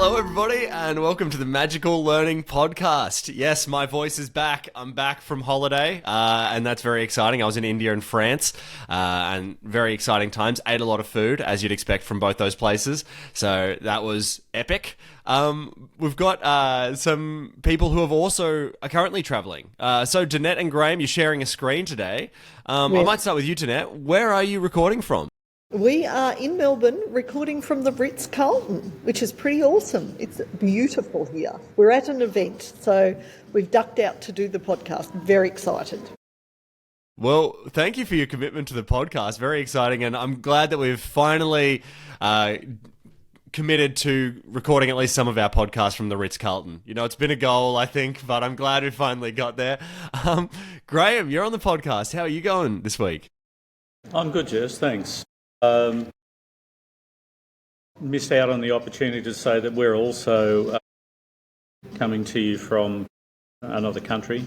Hello, everybody, and welcome to the Magical Learning Podcast. Yes, my voice is back. I'm back from holiday, and that's very exciting. I was in India and France, and very exciting times. Ate a lot of food, as you'd expect from both those places, so that was epic. We've got some people who are currently traveling. So, Danette and Graham, you're sharing a screen today. I might start with you, Danette. Where are you recording from? We are in Melbourne recording from the Ritz-Carlton, which is pretty awesome. It's beautiful here. We're at an event, so we've ducked out to do the podcast. Very excited. Well, thank you for your commitment to the podcast. Very exciting, and I'm glad that we've finally committed to recording at least some of our podcasts from the Ritz-Carlton. You know, it's been a goal, I think, but I'm glad we finally got there. Graham, you're on the podcast. How are you going this week? I'm good, Jess. Thanks. Missed out on the opportunity to say that we're also coming to you from another country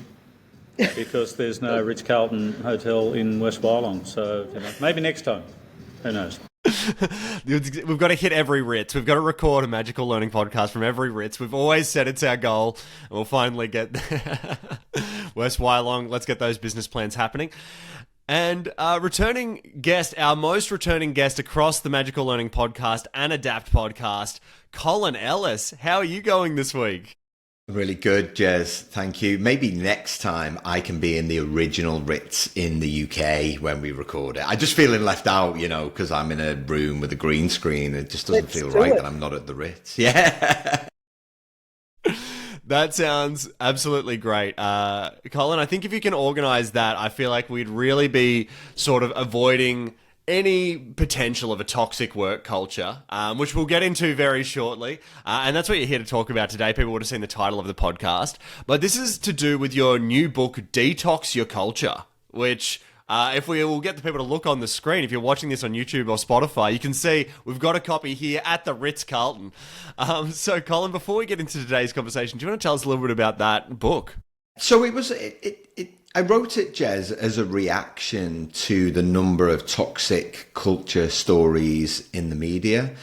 because there's no Ritz-Carlton hotel in West Wyalong. So maybe next time. Who knows? We've got to hit every Ritz. We've got to record a Magical Learning Podcast from every Ritz. We've always said it's our goal, and we'll finally get there. West Wyalong, let's get those business plans happening. And returning guest, our most returning guest across the Magical Learning Podcast and Adapt Podcast, Colin Elis. How are you going this week? Really good, Jez. Thank you. Maybe next time I can be in the original Ritz in the UK when we record it. I just feeling left out, you know, because I'm in a room with a green screen. It just doesn't feel right that I'm not at the Ritz. Yeah. That sounds absolutely great. Colin, I think if you can organise that, I feel like we'd really be sort of avoiding any potential of a toxic work culture, which we'll get into very shortly. And that's what you're here to talk about today. People would have seen the title of the podcast. But this is to do with your new book, Detox Your Culture, which... if we will get the people to look on the screen, if you're watching this on YouTube or Spotify, you can see we've got a copy here at the Ritz-Carlton. So, Colin, before we get into today's conversation, do you want to tell us a little bit about that book? So I wrote it, Jez, as a reaction to the number of toxic culture stories in the media.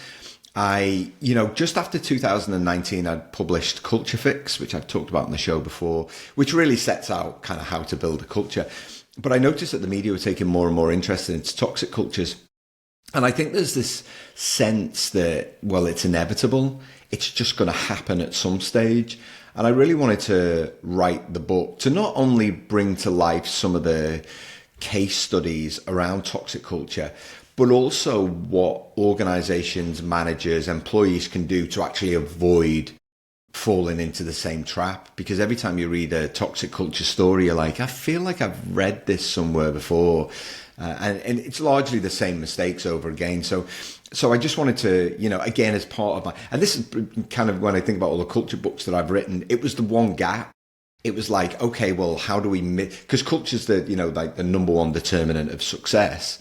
Just after 2019, I'd published Culture Fix, which I've talked about on the show before, which really sets out kind of how to build a culture. But I noticed that the media were taking more and more interest into toxic cultures. And I think there's this sense that, well, it's inevitable. It's just going to happen at some stage. And I really wanted to write the book to not only bring to life some of the case studies around toxic culture, but also what organizations, managers, employees can do to actually avoid falling into the same trap. Because every time you read a toxic culture story, you're like, I feel like I've read this somewhere before. And it's largely the same mistakes over again. So I just wanted to, again, as part of and this is kind of when I think about all the culture books that I've written, it was the one gap. It was like, okay, well, how do we, because culture's the, like the number one determinant of success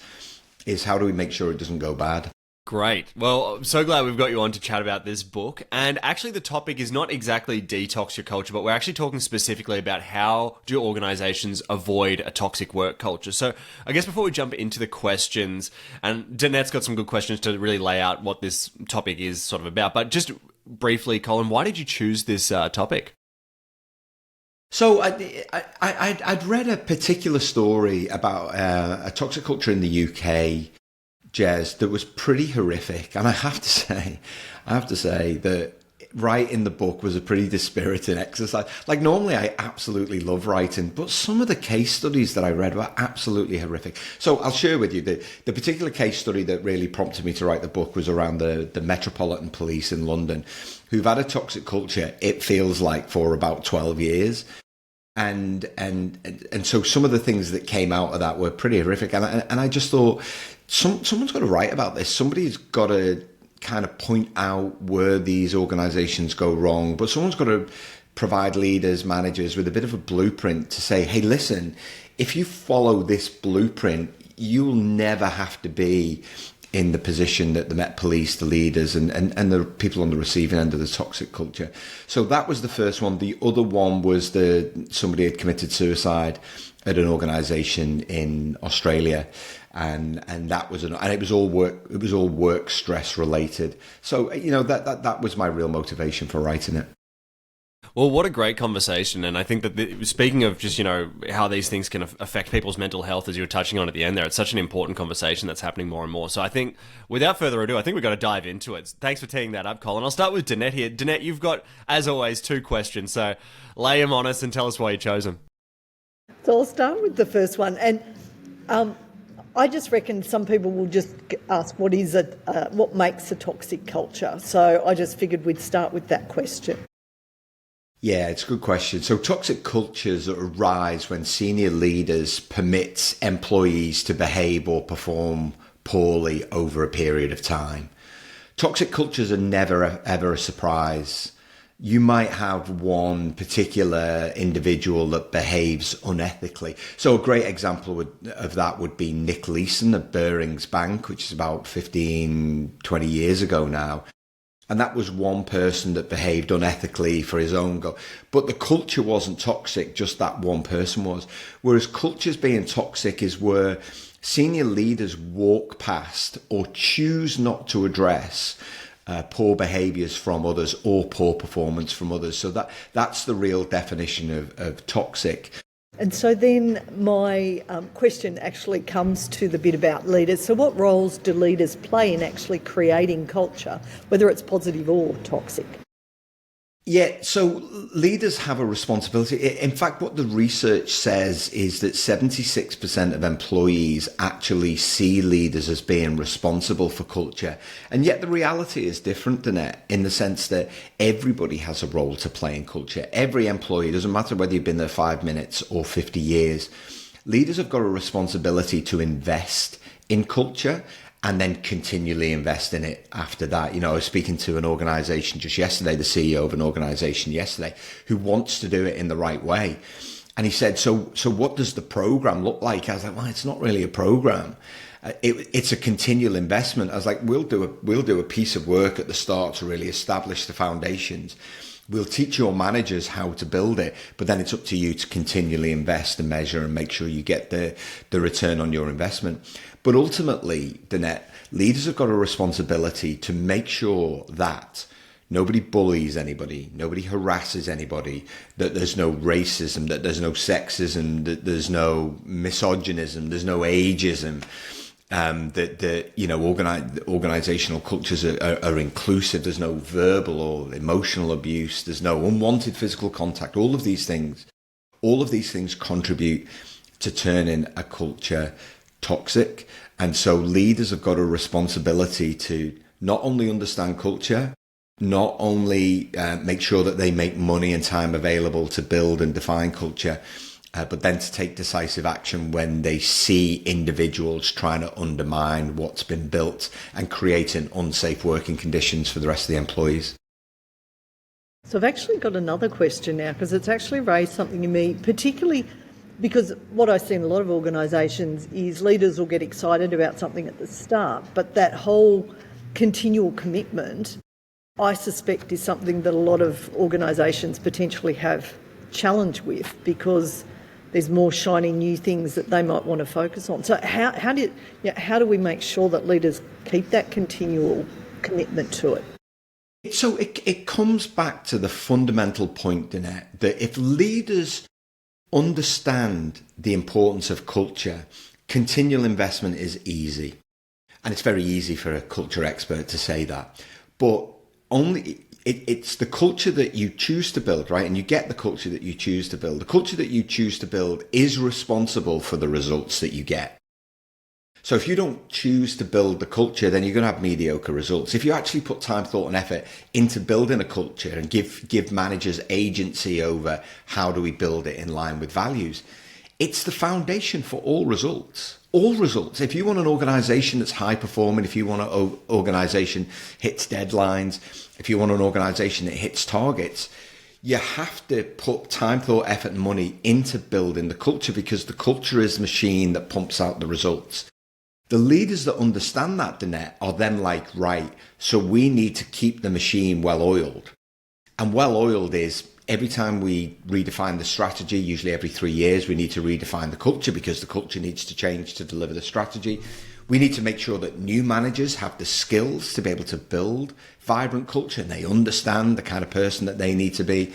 is how do we make sure it doesn't go bad? Great. Well, I'm so glad we've got you on to chat about this book. And actually the topic is not exactly detox your culture, but we're actually talking specifically about how do organizations avoid a toxic work culture. So I guess before we jump into the questions, and Danette's got some good questions to really lay out what this topic is sort of about, but just briefly, Colin, why did you choose this topic? So I'd read a particular story about a toxic culture in the UK, Jez, that was pretty horrific. And I have to say that writing the book was a pretty dispiriting exercise. Like normally I absolutely love writing, but some of the case studies that I read were absolutely horrific. So I'll share with you the particular case study that really prompted me to write the book was around the Metropolitan Police in London, who've had a toxic culture, it feels like, for about 12 years. And so some of the things that came out of that were pretty horrific. And I just thought, someone's got to write about this. Somebody's got to kind of point out where these organizations go wrong, but someone's got to provide leaders, managers with a bit of a blueprint to say, hey, listen, if you follow this blueprint, you'll never have to be in the position that the Met Police, the leaders, and the people on the receiving end of the toxic culture. So that was the first one. The other one was somebody had committed suicide, at an organization in Australia, and that was and it was all work stress related. So that was my real motivation for writing it. Well, what a great conversation. And I think that speaking of just, how these things can affect people's mental health, as you were touching on at the end there, it's such an important conversation that's happening more and more. So I think, without further ado, I think we've got to dive into it. Thanks for teeing that up, Colin. I'll start with Danette here. Danette, you've got, as always, 2 questions. So lay them on us and tell us why you chose them. So I'll start with the first one. And I just reckon some people will just ask, what makes a toxic culture? So I just figured we'd start with that question. Yeah, it's a good question. So toxic cultures arise when senior leaders permit employees to behave or perform poorly over a period of time. Toxic cultures are never, ever a surprise. You might have one particular individual that behaves unethically. So a great example of that would be Nick Leeson of Barings Bank, which is about 15, 20 years ago now. And that was one person that behaved unethically for his own goal. But the culture wasn't toxic, just that one person was. Whereas cultures being toxic is where senior leaders walk past or choose not to address poor behaviours from others or poor performance from others. So that's the real definition of toxic. And so then my question actually comes to the bit about leaders. So what roles do leaders play in actually creating culture, whether it's positive or toxic? Yeah, so leaders have a responsibility. In fact, what the research says is that 76% of employees actually see leaders as being responsible for culture. And yet the reality is different than that, in the sense that everybody has a role to play in culture. Every employee, doesn't matter whether you've been there 5 minutes or 50 years, leaders have got a responsibility to invest in culture and then continually invest in it after that. I was speaking to an organization just yesterday, the CEO of an organization yesterday, who wants to do it in the right way. And he said, so what does the program look like? I was like, well, it's not really a program. It's a continual investment. I was like, we'll do a piece of work at the start to really establish the foundations. We'll teach your managers how to build it, but then it's up to you to continually invest and measure and make sure you get the return on your investment. But ultimately, Danette, leaders have got a responsibility to make sure that nobody bullies anybody, nobody harasses anybody, that there's no racism, that there's no sexism, that there's no misogynism, there's no ageism. Organizational cultures are inclusive. There's no verbal or emotional abuse. There's no unwanted physical contact. All of these things contribute to turning a culture toxic. And so leaders have got a responsibility to not only understand culture, not only make sure that they make money and time available to build and define culture, but then to take decisive action when they see individuals trying to undermine what's been built and creating unsafe working conditions for the rest of the employees. So I've actually got another question now, because it's actually raised something in me, particularly because what I see in a lot of organisations is leaders will get excited about something at the start, but that whole continual commitment, I suspect, is something that a lot of organisations potentially have challenge with, because there's more shiny new things that they might want to focus on. So how do we make sure that leaders keep that continual commitment to it? So it comes back to the fundamental point, Danette, that if leaders understand the importance of culture, continual investment is easy. And it's very easy for a culture expert to say that. But it's the culture that you choose to build, right? And you get the culture that you choose to build. The culture that you choose to build is responsible for the results that you get. So if you don't choose to build the culture, then you're going to have mediocre results. If you actually put time, thought, and effort into building a culture and give managers agency over how do we build it in line with values, it's the foundation for all results. All results. If you want an organization that's high performing, if you want an organization hits deadlines, if you want an organization that hits targets, you have to put time, thought, effort, and money into building the culture, because the culture is the machine that pumps out the results. The leaders that understand that, Danette, are then like, right, so we need to keep the machine well-oiled. And well-oiled is every time we redefine the strategy, usually every 3 years, we need to redefine the culture because the culture needs to change to deliver the strategy. We need to make sure that new managers have the skills to be able to build vibrant culture and they understand the kind of person that they need to be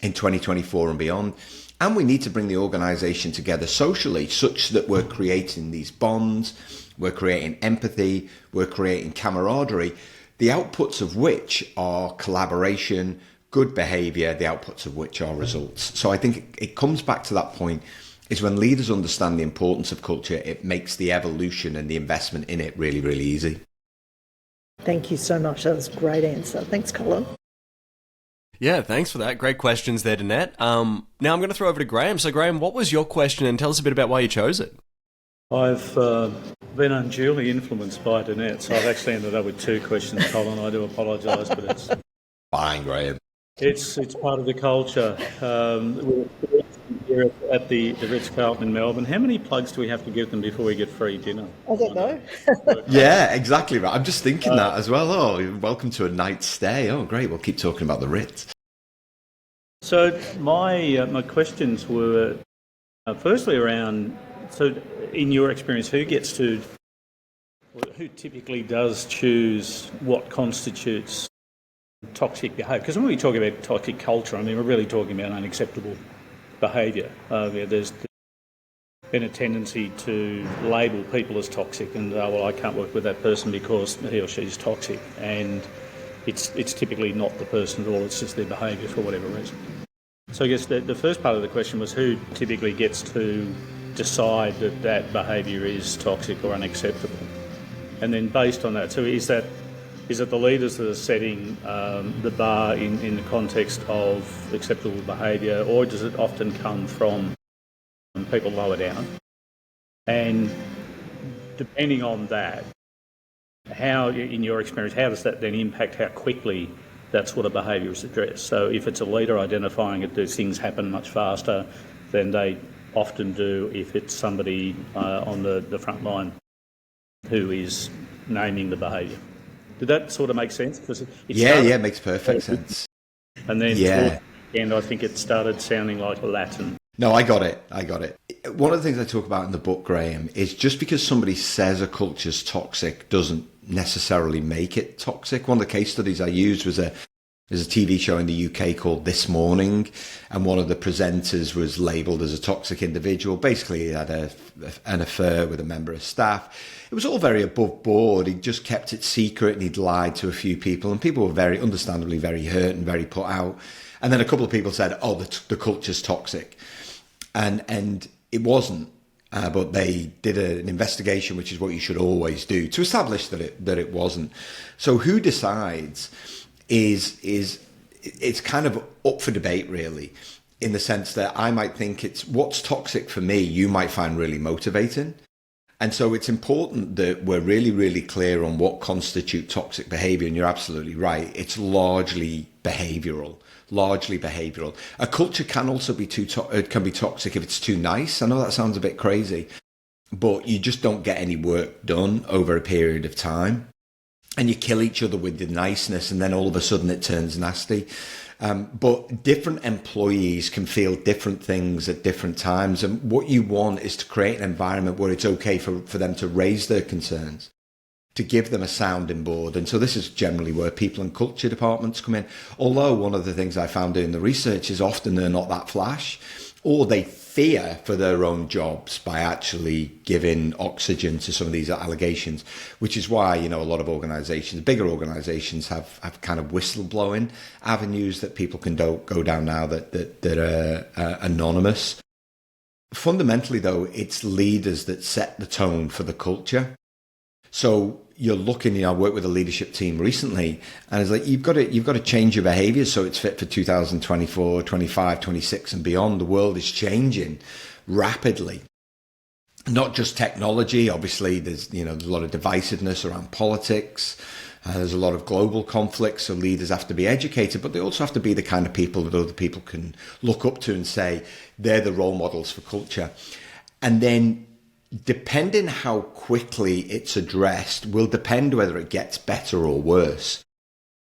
in 2024 and beyond. And we need to bring the organization together socially such that we're creating these bonds, we're creating empathy, we're creating camaraderie, the outputs of which are collaboration, good behavior, the outputs of which are results. So I think it comes back to that point, is when leaders understand the importance of culture, it makes the evolution and the investment in it really, really easy. Thank you so much. That was a great answer. Thanks, Colin. Yeah, thanks for that. Great questions there, Danette. Now I'm going to throw over to Graham. So, Graham, what was your question, and tell us a bit about why you chose it? I've been unduly influenced by Danette, so I've actually ended up with 2 questions, Colin. I do apologise, but it's Fine, Graham. It's part of the culture. We're here at the Ritz-Carlton in Melbourne. How many plugs do we have to give them before we get free dinner? I don't know. Yeah, exactly right. I'm just thinking that as well. Oh, welcome to a night's stay. Oh, great. We'll keep talking about the Ritz. So my questions were firstly around, so in your experience, who typically does choose what constitutes toxic behaviour? Because when we talk about toxic culture, I mean, we're really talking about unacceptable behaviour. There's been a tendency to label people as toxic and, well, I can't work with that person because he or she's toxic. And it's typically not the person at all, it's just their behaviour for whatever reason. So I guess the first part of the question was who typically gets to decide that behaviour is toxic or unacceptable? And then based on that, so is it the leaders that are setting the bar in the context of acceptable behaviour, or does it often come from people lower down? And depending on that, how, in your experience, how does that then impact how quickly that sort of behaviour is addressed? So if it's a leader identifying it, do things happen much faster than they often do if it's somebody on the front line who is naming the behaviour? Did that sort of make sense? Because it makes perfect sense. And then towards the end, I think it started sounding like Latin. No, I got it. One of the things I talk about in the book, Graham, is just because somebody says a culture's toxic doesn't necessarily make it toxic. One of the case studies I used was there's a TV show in the UK called This Morning, and one of the presenters was labelled as a toxic individual. Basically, he had an affair with a member of staff. It was all very above board. He just kept it secret and he'd lied to a few people, and people were very understandably very hurt and very put out. And then a couple of people said, oh, the culture's toxic. And it wasn't. But they did an investigation, which is what you should always do, to establish that it wasn't. So who decides is it's kind of up for debate, really, in the sense that I might think it's what's toxic for me, you might find really motivating. And so it's important that we're really, really clear on what constitutes toxic behavior. And you're absolutely right. It's largely behavioral. A culture can also be can be toxic if it's too nice. I know that sounds a bit crazy, but you just don't get any work done over a period of time. And you kill each other with the niceness, and then all of a sudden it turns nasty. But different employees can feel different things at different times. And what you want is to create an environment where it's okay for them to raise their concerns, to give them a sounding board. And so this is generally where people and culture departments come in. Although one of the things I found doing the research is often they're not that flash, or they fear for their own jobs by actually giving oxygen to some of these allegations, which is why, a lot of organizations, bigger organizations have kind of whistleblowing avenues that people can go down now that are anonymous. Fundamentally, though, it's leaders that set the tone for the culture. So you're looking, I worked with a leadership team recently, and it's like, you've got to change your behavior so it's fit for 2024, 25, 26 and beyond. The world is changing rapidly. Not just technology. Obviously, there's a lot of divisiveness around politics. There's a lot of global conflicts, so leaders have to be educated, but they also have to be the kind of people that other people can look up to and say they're the role models for culture. And then depending how quickly it's addressed will depend whether it gets better or worse.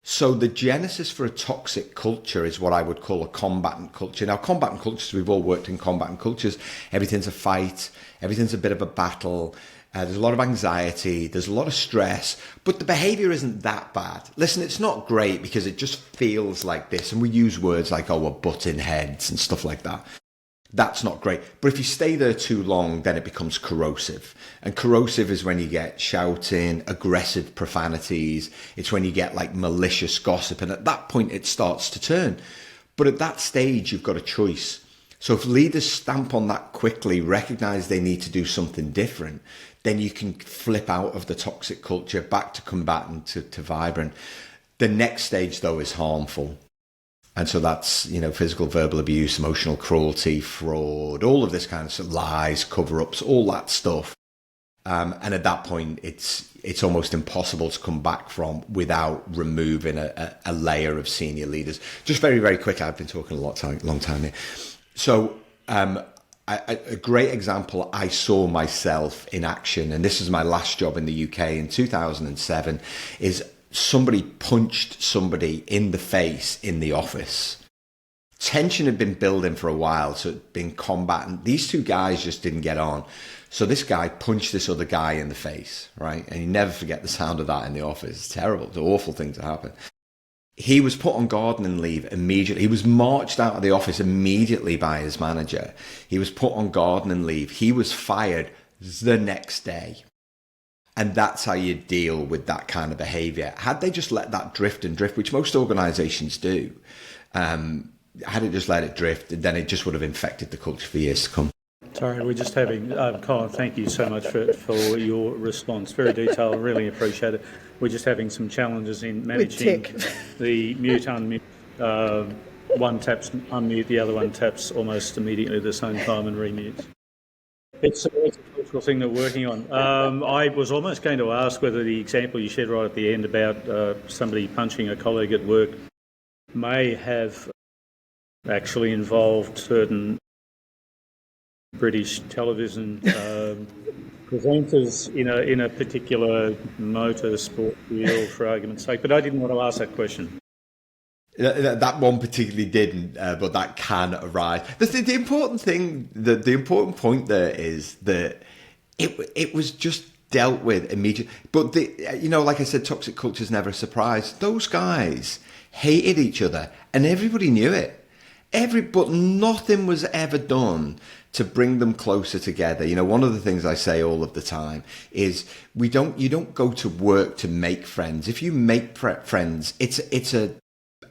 So the genesis for a toxic culture is what I would call a combatant culture. Now, combatant cultures, we've all worked in combatant cultures. Everything's a fight. Everything's a bit of a battle. There's a lot of anxiety. There's a lot of stress. But the behavior isn't that bad. Listen, it's not great because it just feels like this. And we use words like, oh, we're butting heads and stuff like that. That's not great. But if you stay there too long, then it becomes corrosive. And corrosive is when you get shouting, aggressive profanities. It's when you get like malicious gossip. And at that point, it starts to turn. But at that stage, you've got a choice. So if leaders stamp on that quickly, recognize they need to do something different, then you can flip out of the toxic culture back to combatant, to vibrant. The next stage, though, is harmful. And so that's, physical, verbal abuse, emotional cruelty, fraud, all of this kind of stuff, lies, cover-ups, all that stuff. And at that point, it's almost impossible to come back from without removing a layer of senior leaders. Just very, very quick, I've been talking a long time here. So a great example I saw myself in action, and this is my last job in the UK in 2007, is somebody punched somebody in the face in the office. Tension had been building for a while, so it'd been combatant. These two guys just didn't get on. So this guy punched this other guy in the face, right? And you never forget the sound of that in the office. It's terrible. It's an awful thing to happen. He was put on gardening leave immediately. He was marched out of the office immediately by his manager. He was put on gardening leave. He was fired the next day. And that's how you deal with that kind of behavior. Had they just let that drift, which most organizations do, had it just let it drift, then it just would have infected the culture for years to come. Sorry, we're just having, Colin, thank you so much for your response. Very detailed, really appreciate it. We're just having some challenges in managing the mute, unmute. One taps unmute, the other one taps almost immediately at the same time and remutes. It's a cultural thing that we're working on. I was almost going to ask whether the example you shared right at the end about somebody punching a colleague at work may have actually involved certain British television presenters in a particular motor sport field, for argument's sake. But I didn't want to ask that question. That one particularly didn't, but that can arise. The important thing, the important point there is that it was just dealt with immediately. But like I said, toxic culture is never a surprise. Those guys hated each other, and everybody knew it. But nothing was ever done to bring them closer together. One of the things I say all of the time is you don't go to work to make friends. If you make friends, it's a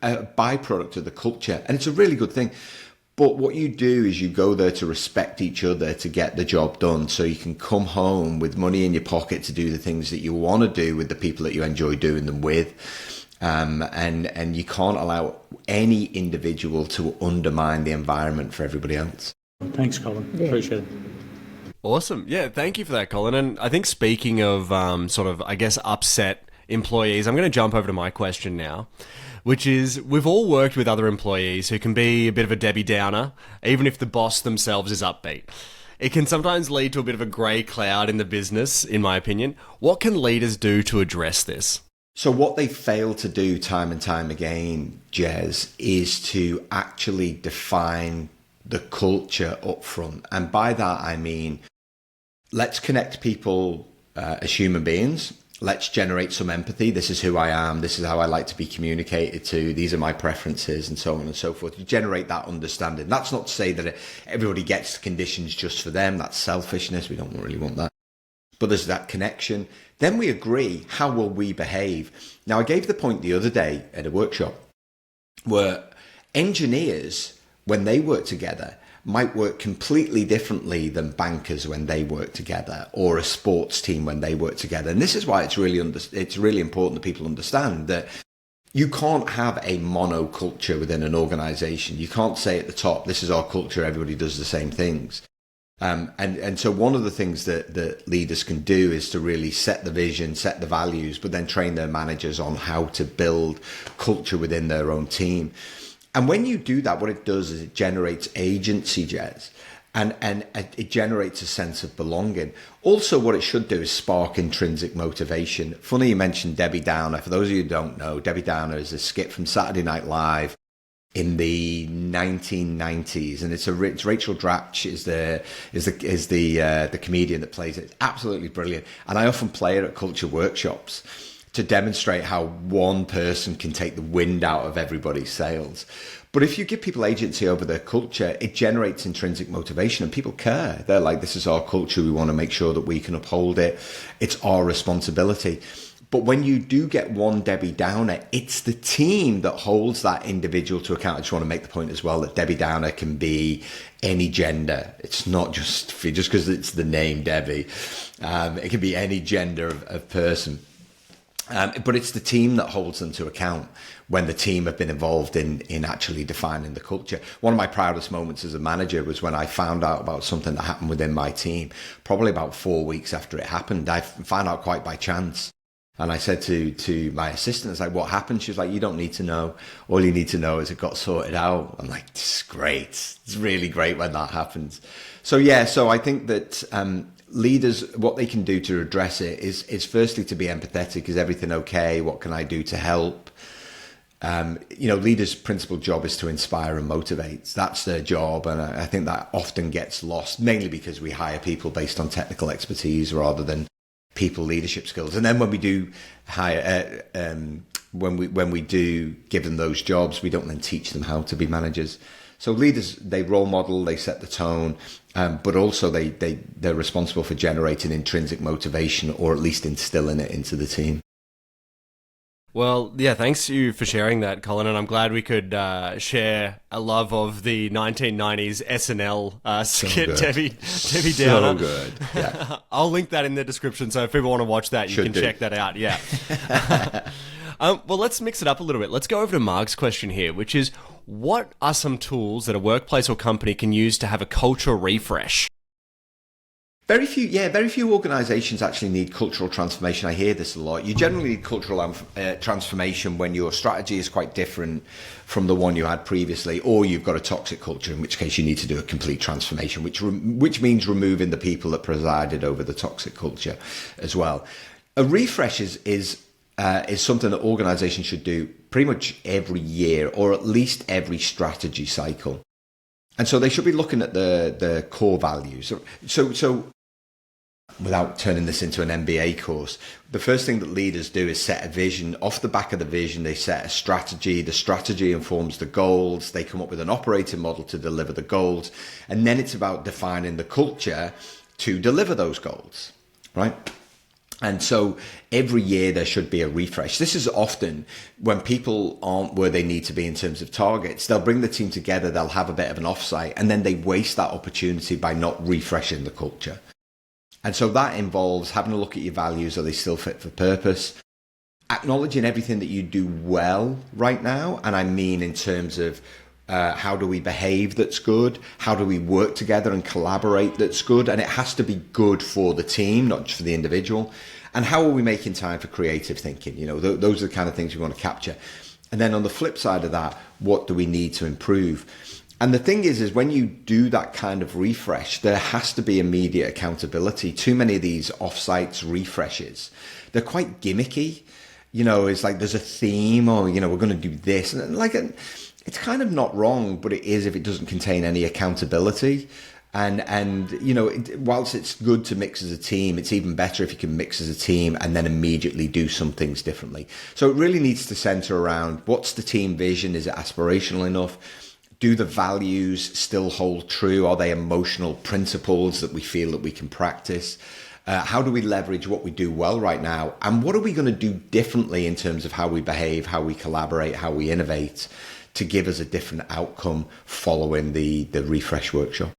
byproduct of the culture, and it's a really good thing. But what you do is you go there to respect each other, to get the job done, so you can come home with money in your pocket to do the things that you want to do with the people that you enjoy doing them with. And you can't allow any individual to undermine the environment for everybody else. Thanks, Colin. Yeah. Appreciate it. Awesome. Yeah, thank you for that, Colin. And I think speaking of upset employees, I'm going to jump over to my question now, which is we've all worked with other employees who can be a bit of a Debbie Downer, even if the boss themselves is upbeat. It can sometimes lead to a bit of a grey cloud in the business, in my opinion. What can leaders do to address this? So what they fail to do time and time again, Jez, is to actually define the culture up front. And by that, I mean, let's connect people as human beings. Let's generate some empathy. This is who I am. This is how I like to be communicated to. These are my preferences, and so on and so forth. You generate that understanding. That's not to say that everybody gets conditions just for them. That's selfishness. We don't really want that. But there's that connection. Then we agree, how will we behave? Now, I gave the point the other day at a workshop where engineers, when they work together, might work completely differently than bankers when they work together, or a sports team when they work together. And this is why it's really important that people understand that you can't have a monoculture within an organization. You can't say at the top, this is our culture, everybody does the same things. And so one of the things that leaders can do is to really set the vision, set the values, but then train their managers on how to build culture within their own team. And when you do that, what it does is it generates agency, Jez. And it generates a sense of belonging. Also, what it should do is spark intrinsic motivation. Funny you mentioned Debbie Downer. For those of you who don't know, Debbie Downer is a skit from Saturday Night Live in the 1990s, and it's Rachel Dratch is the comedian that plays it. Absolutely brilliant. And I often play it at culture workshops to demonstrate how one person can take the wind out of everybody's sails. But if you give people agency over their culture, it generates intrinsic motivation, and people care. They're like, this is our culture. We want to make sure that we can uphold it. It's our responsibility. But when you do get one Debbie Downer, it's the team that holds that individual to account. I just want to make the point as well that Debbie Downer can be any gender. It's not just because it's the name Debbie. It can be any gender of person. But it's the team that holds them to account when the team have been involved in actually defining the culture. One of my proudest moments as a manager was when I found out about something that happened within my team, probably about 4 weeks after it happened. I found out quite by chance. And I said to my assistant, I was like, what happened? She was like, you don't need to know. All you need to know is it got sorted out. I'm like, this is great. It's really great when that happens. So I think that leaders, what they can do to address it is firstly to be empathetic. Is everything okay? What can I do to help? Leaders' principal job is to inspire and motivate. That's their job. And I think that often gets lost, mainly because we hire people based on technical expertise rather than people leadership skills. And then when we do hire, when we do give them those jobs, we don't then teach them how to be managers. So leaders, they role model, they set the tone, but also they're responsible for generating intrinsic motivation, or at least instilling it into the team. Well, yeah, thanks you for sharing that, Colin, and I'm glad we could share a love of the 1990s SNL skit, Debbie Downer. So good, yeah. I'll link that in the description, so if people want to watch that, you can check that out, yeah. Well, let's mix it up a little bit. Let's go over to Marg's question here, which is, what are some tools that a workplace or company can use to have a culture refresh? Very few organizations actually need cultural transformation. I hear this a lot. You generally need cultural transformation when your strategy is quite different from the one you had previously, or you've got a toxic culture, in which case you need to do a complete transformation, which means removing the people that presided over the toxic culture as well. A refresh is something that organizations should do pretty much every year, or at least every strategy cycle. And so they should be looking at the core values. So without turning this into an MBA course, the first thing that leaders do is set a vision. Off the back of the vision, they set a strategy. The strategy informs the goals. They come up with an operating model to deliver the goals. And then it's about defining the culture to deliver those goals, right? And so every year there should be a refresh. This is often when people aren't where they need to be in terms of targets. They'll bring the team together, they'll have a bit of an offsite, and then they waste that opportunity by not refreshing the culture. And so that involves having a look at your values. Are they still fit for purpose? Acknowledging everything that you do well right now. And I mean in terms of how do we behave that's good? How do we work together and collaborate that's good? And it has to be good for the team, not just for the individual. And how are we making time for creative thinking? Those are the kind of things we want to capture. And then on the flip side of that, what do we need to improve? And the thing is when you do that kind of refresh, there has to be immediate accountability. Too many of these offsites refreshes, they're quite gimmicky. It's like there's a theme, or, we're going to do this. And it's kind of not wrong, but it is if it doesn't contain any accountability. And whilst it's good to mix as a team, it's even better if you can mix as a team and then immediately do some things differently. So it really needs to center around, what's the team vision? Is it aspirational enough? Do the values still hold true? Are they emotional principles that we feel that we can practice? How do we leverage what we do well right now? And what are we going to do differently in terms of how we behave, how we collaborate, how we innovate to give us a different outcome following the refresh workshop?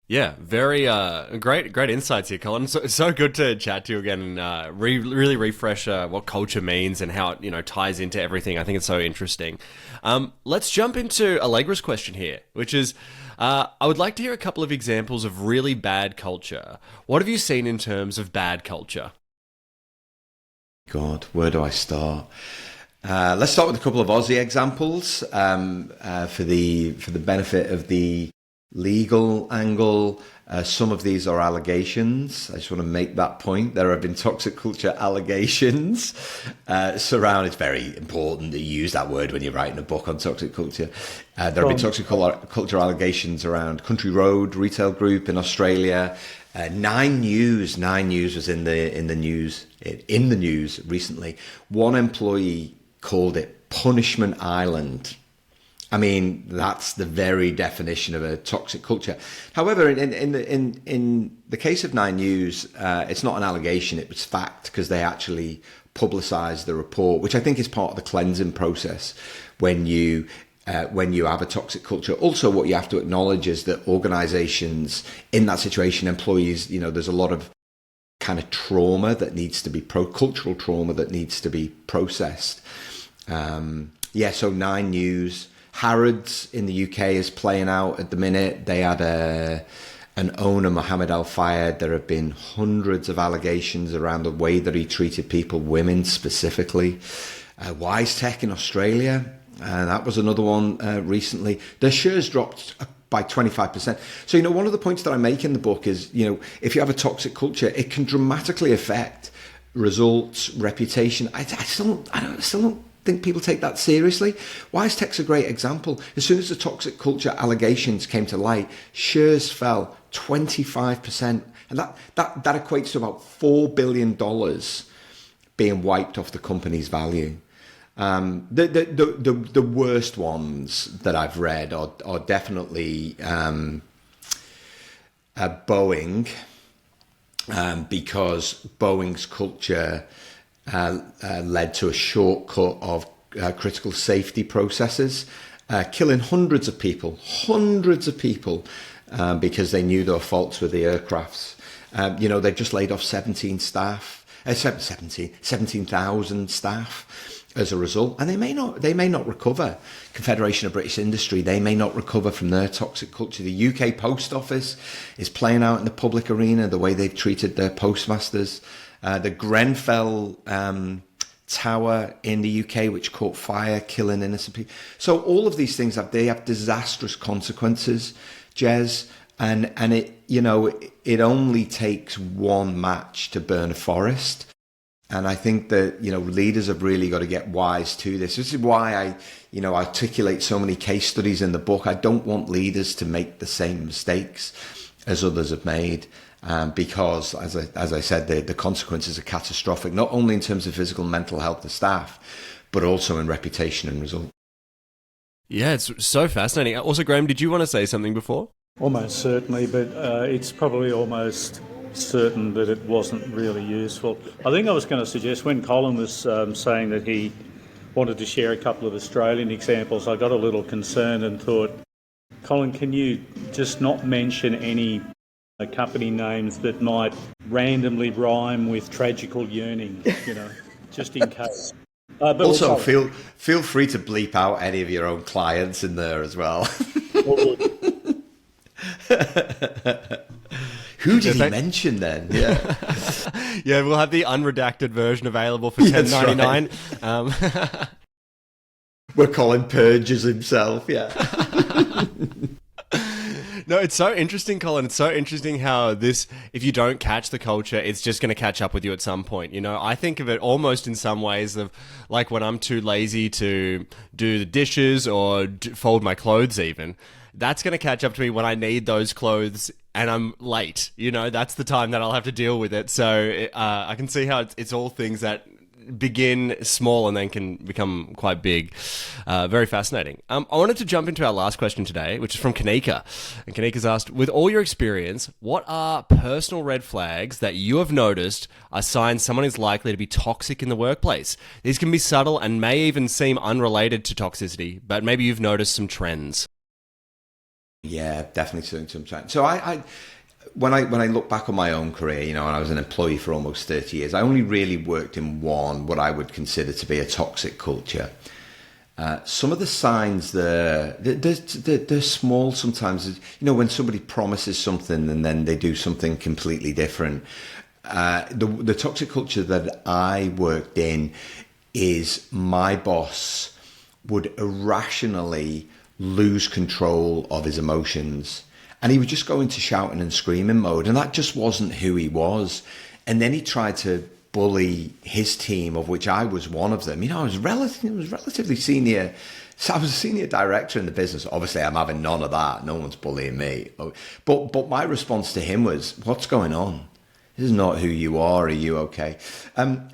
Yeah, very great insights here, Colin. So good to chat to you again and really refresh what culture means and how it ties into everything. I think it's so interesting. Let's jump into Allegra's question here, which is, I would like to hear a couple of examples of really bad culture. What have you seen in terms of bad culture? God, where do I start? Let's start with a couple of Aussie examples for the benefit of the legal angle. Some of these are allegations. I just want to make that point. There have been toxic culture allegations surround. It's very important that you use that word when you're writing a book on toxic culture. There have been toxic culture allegations around Country Road Retail Group in Australia. Nine News was in the news recently. One employee called it Punishment Island. I mean, that's the very definition of a toxic culture. However, in the case of Nine News, it's not an allegation; it was fact, because they actually publicised the report, which I think is part of the cleansing process when you have a toxic culture. Also, what you have to acknowledge is that organisations in that situation, employees, there's a lot of kind of trauma that needs to be cultural trauma that needs to be processed. So Nine News. Harrods in the UK is playing out at the minute. They had an owner, Mohammed Al Fayed. There have been hundreds of allegations around the way that he treated people, women specifically. Wise Tech in Australia, that was another one recently. Their shares dropped by 25%. So, one of the points that I make in the book is, if you have a toxic culture, it can dramatically affect results, reputation. I still don't think people take that seriously. Wise Tech's a great example. As soon as the toxic culture allegations came to light, shares fell 25%, and that equates to about $4 billion being wiped off the company's value. The worst ones that I've read are definitely Boeing, because Boeing's culture led to a shortcut of critical safety processes, killing hundreds of people, because they knew there were faults with the aircrafts. They've just laid off 17,000 staff as a result, and they may not recover. Confederation of British Industry, they may not recover from their toxic culture. The UK Post Office is playing out in the public arena the way they've treated their postmasters. The Grenfell Tower in the UK, which caught fire, killing innocent people. So all of these things have disastrous consequences, Jez, and it only takes one match to burn a forest. And I think that leaders have really got to get wise to this. This is why I articulate so many case studies in the book. I don't want leaders to make the same mistakes as others have made. Because, as I said, the consequences are catastrophic, not only in terms of physical and mental health of staff, but also in reputation and result. Yeah, it's so fascinating. Also, Graham, did you want to say something before? Almost certainly, but it's probably almost certain that it wasn't really useful. I think I was going to suggest, when Colin was saying that he wanted to share a couple of Australian examples, I got a little concerned and thought, Colin, can you just not mention any company names that might randomly rhyme with tragical yearning, just in case. But also, feel free to bleep out any of your own clients in there as well. Who did he mention then? Yeah, yeah, we'll have the unredacted version available for $10.99. Right. Where Colin purges himself. Yeah. No, it's so interesting, Colin. It's so interesting how if you don't catch the culture, it's just going to catch up with you at some point. I think of it almost in some ways of like when I'm too lazy to do the dishes or fold my clothes even. That's going to catch up to me when I need those clothes and I'm late. That's the time that I'll have to deal with it. So I can see how it's all things that begin small and then can become quite big. Very fascinating. I wanted to jump into our last question today, which is from Kanika. And Kanika's asked, with all your experience, what are personal red flags that you have noticed are signs someone is likely to be toxic in the workplace? These can be subtle and may even seem unrelated to toxicity, but maybe you've noticed some trends. Yeah, definitely some trends. So when I look back on my own career, and I was an employee for almost 30 years, I only really worked in what I would consider to be a toxic culture. Some of the signs they're small sometimes. When somebody promises something and then they do something completely different. The toxic culture that I worked in is my boss would irrationally lose control of his emotions. And he would just go into shouting and screaming mode. And that just wasn't who he was. And then he tried to bully his team, of which I was one of them. I was relatively senior. So I was a senior director in the business. Obviously, I'm having none of that. No one's bullying me. But my response to him was, what's going on? This is not who you are. Are you okay?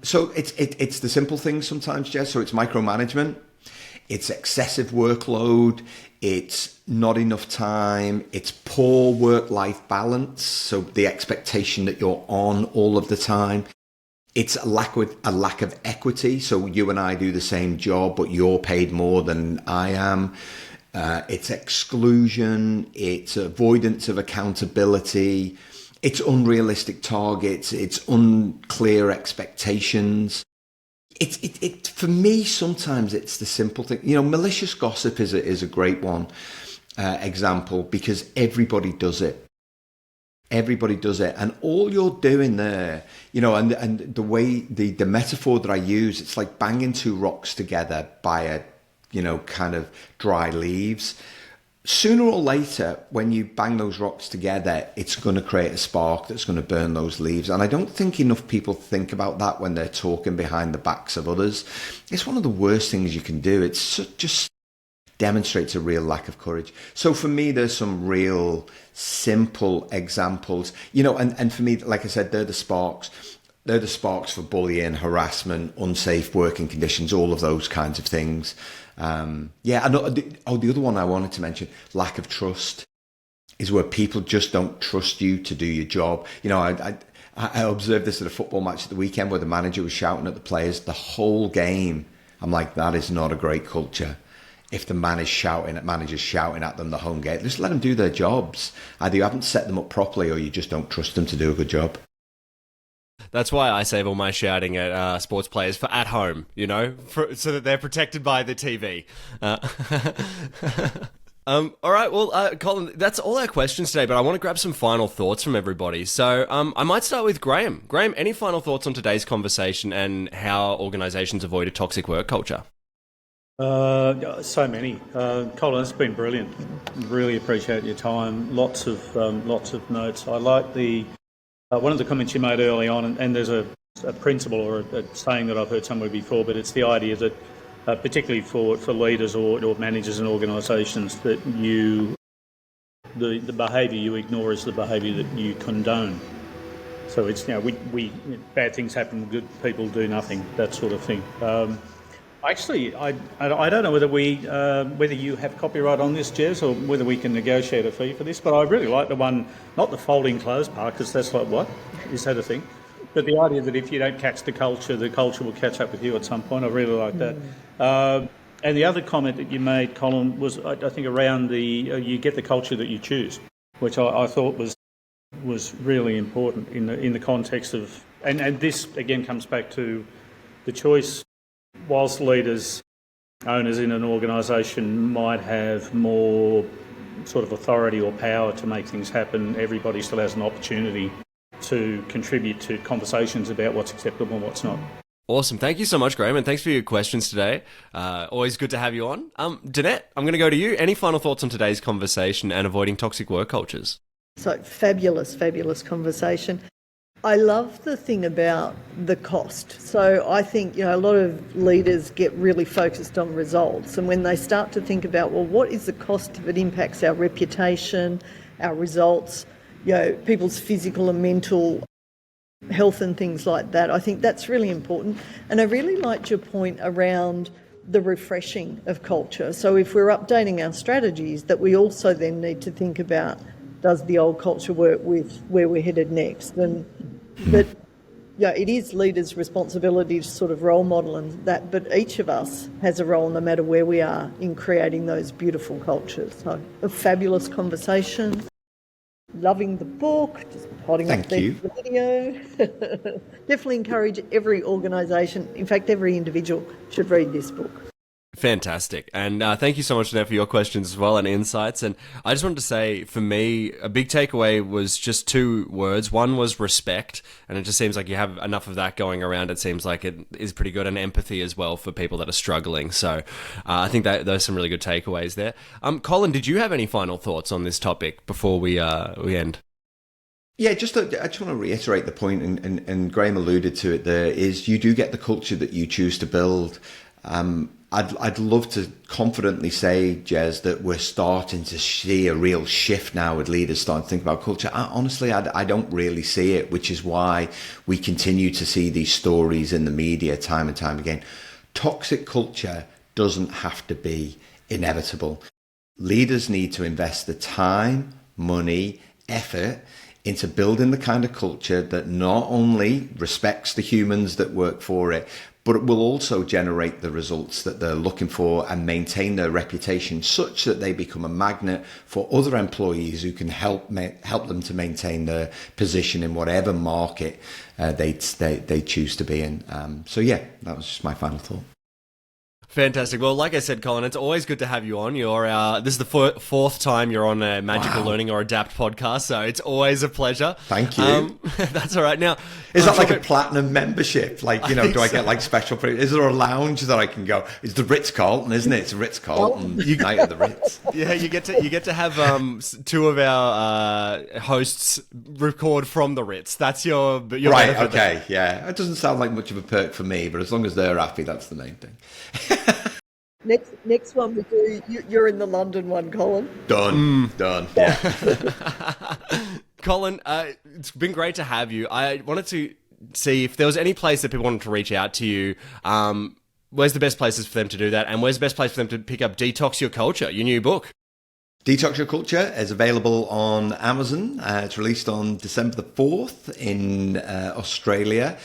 So it's the simple things sometimes, Jez. So it's micromanagement. It's excessive workload. It's not enough time. It's poor work-life balance. So the expectation that you're on all of the time. It's a lack of equity. So you and I do the same job, but you're paid more than I am. It's exclusion. It's avoidance of accountability. It's unrealistic targets. It's unclear expectations. It for me, sometimes it's the simple thing. Malicious gossip is a great one example, because everybody does it. Everybody does it. And all you're doing there, and the way the metaphor that I use, it's like banging two rocks together by a, kind of dry leaves. Sooner or later, when you bang those rocks together, it's going to create a spark that's going to burn those leaves. And I don't think enough people think about that when they're talking behind the backs of others. It's one of the worst things you can do. It's just demonstrates a real lack of courage. So for me, there's some real simple examples, and for me, like I said, they're the sparks. They're the sparks for bullying, harassment, unsafe working conditions, all of those kinds of things. The other one I wanted to mention, lack of trust, is where people just don't trust you to do your job. I observed this at a football match at the weekend where the manager was shouting at the players the whole game. I'm like, that is not a great culture. If the manager's shouting at them the home game, just let them do their jobs. Either you haven't set them up properly or you just don't trust them to do a good job. That's why I save all my shouting at sports players for at home, so that they're protected by the TV. All right, well, Colin, that's all our questions today, but I want to grab some final thoughts from everybody. So I might start with Graham. Graham, any final thoughts on today's conversation and how organisations avoid a toxic work culture? So many. Colin, it's been brilliant. Really appreciate your time. Lots of notes. I like the one of the comments you made early on, and there's a principle or a saying that I've heard somewhere before, but it's the idea that, particularly for leaders or managers and organisations, that the behaviour you ignore is the behaviour that you condone. So it's we bad things happen, good people do nothing, that sort of thing. Actually, I don't know whether you have copyright on this, Jez, or whether we can negotiate a fee for this, but I really like the one, not the folding clothes part, because that's like, what? Is that a thing? But the idea that if you don't catch the culture will catch up with you at some point. I really like that. And the other comment that you made, Colin, was I think around you get the culture that you choose, which I thought was really important in the context of, and this again comes back to the choice. Whilst leaders, owners in an organisation might have more sort of authority or power to make things happen, everybody still has an opportunity to contribute to conversations about what's acceptable and what's not. Awesome. Thank you so much, Graham, and thanks for your questions today. Always good to have you on. Danette, I'm going to go to you. Any final thoughts on today's conversation and avoiding toxic work cultures? So fabulous conversation. I love the thing about the cost. So I think, a lot of leaders get really focused on results. And when they start to think about, well, what is the cost if it impacts our reputation, our results, people's physical and mental health and things like that, I think that's really important. And I really liked your point around the refreshing of culture. So if we're updating our strategies, that we also then need to think about, does the old culture work with where we're headed next? And but it is leaders' responsibility to sort of role model and that, but each of us has a role no matter where we are in creating those beautiful cultures. So a fabulous conversation. Loving the book, just holding up the video. Definitely encourage every organisation, in fact every individual should read this book. Fantastic. And thank you so much, Jeanette, for your questions as well and insights. And I just wanted to say, for me, a big takeaway was just two words. One was respect. And it just seems like you have enough of that going around. It seems like it is pretty good. And empathy as well for people that are struggling. So I think that those are some really good takeaways there. Colin, did you have any final thoughts on this topic before we end? Yeah, I just want to reiterate the point, and Graham alluded to it there, is you do get the culture that you choose to build. I'd love to confidently say, Jez, that we're starting to see a real shift now with leaders starting to think about culture. Honestly, I don't really see it, which is why we continue to see these stories in the media time and time again. Toxic culture doesn't have to be inevitable. Leaders need to invest the time, money, effort into building the kind of culture that not only respects the humans that work for it, but it will also generate the results that they're looking for and maintain their reputation such that they become a magnet for other employees who can help them to maintain their position in whatever market they choose to be in. So yeah, that was just my final thought. Fantastic. Well, like I said, Colin, it's always good to have you on. This is the fourth time you're on a Magical Learning or Adapt podcast, so it's always a pleasure. Thank you. That's all right. Now, is that like a platinum membership? Like, do I get like special? Is there a lounge that I can go? It's the Ritz-Carlton, isn't it? It's a Ritz-Carlton night at the Ritz. Yeah, you get to have two of our hosts record from the Ritz. That's your right. benefit Okay, there. yeah. It doesn't sound like much of a perk for me, but as long as they're happy, that's the main thing. Next one we do, you're in the London one, Colin. Done. Yeah. Colin, it's been great to have you. I wanted to see if there was any place that people wanted to reach out to you. Where's the best places for them to do that? And where's the best place for them to pick up Detox Your Culture, your new book? Detox Your Culture is available on Amazon. It's released on December the 4th in Australia.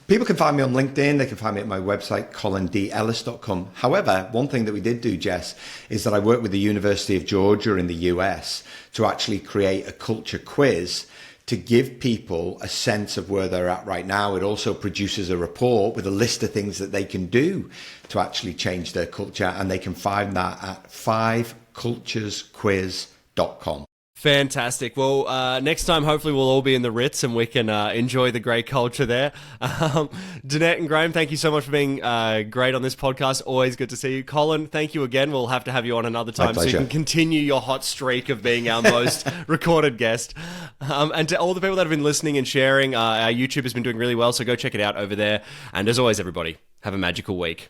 People can find me on LinkedIn. They can find me at my website, colindelis.com. However, one thing that we did do, Jess, is that I worked with the University of Georgia in the US to actually create a culture quiz to give people a sense of where they're at right now. It also produces a report with a list of things that they can do to actually change their culture. And they can find that at 5culturesquiz.com. Fantastic. Well, next time, hopefully we'll all be in the Ritz and we can enjoy the great culture there. Jeanette and Graham, thank you so much for being great on this podcast. Always good to see you. Colin, thank you again. We'll have to have you on another time so you can continue your hot streak of being our most recorded guest. And to all the people that have been listening and sharing, our YouTube has been doing really well, so go check it out over there. And as always, everybody, have a magical week.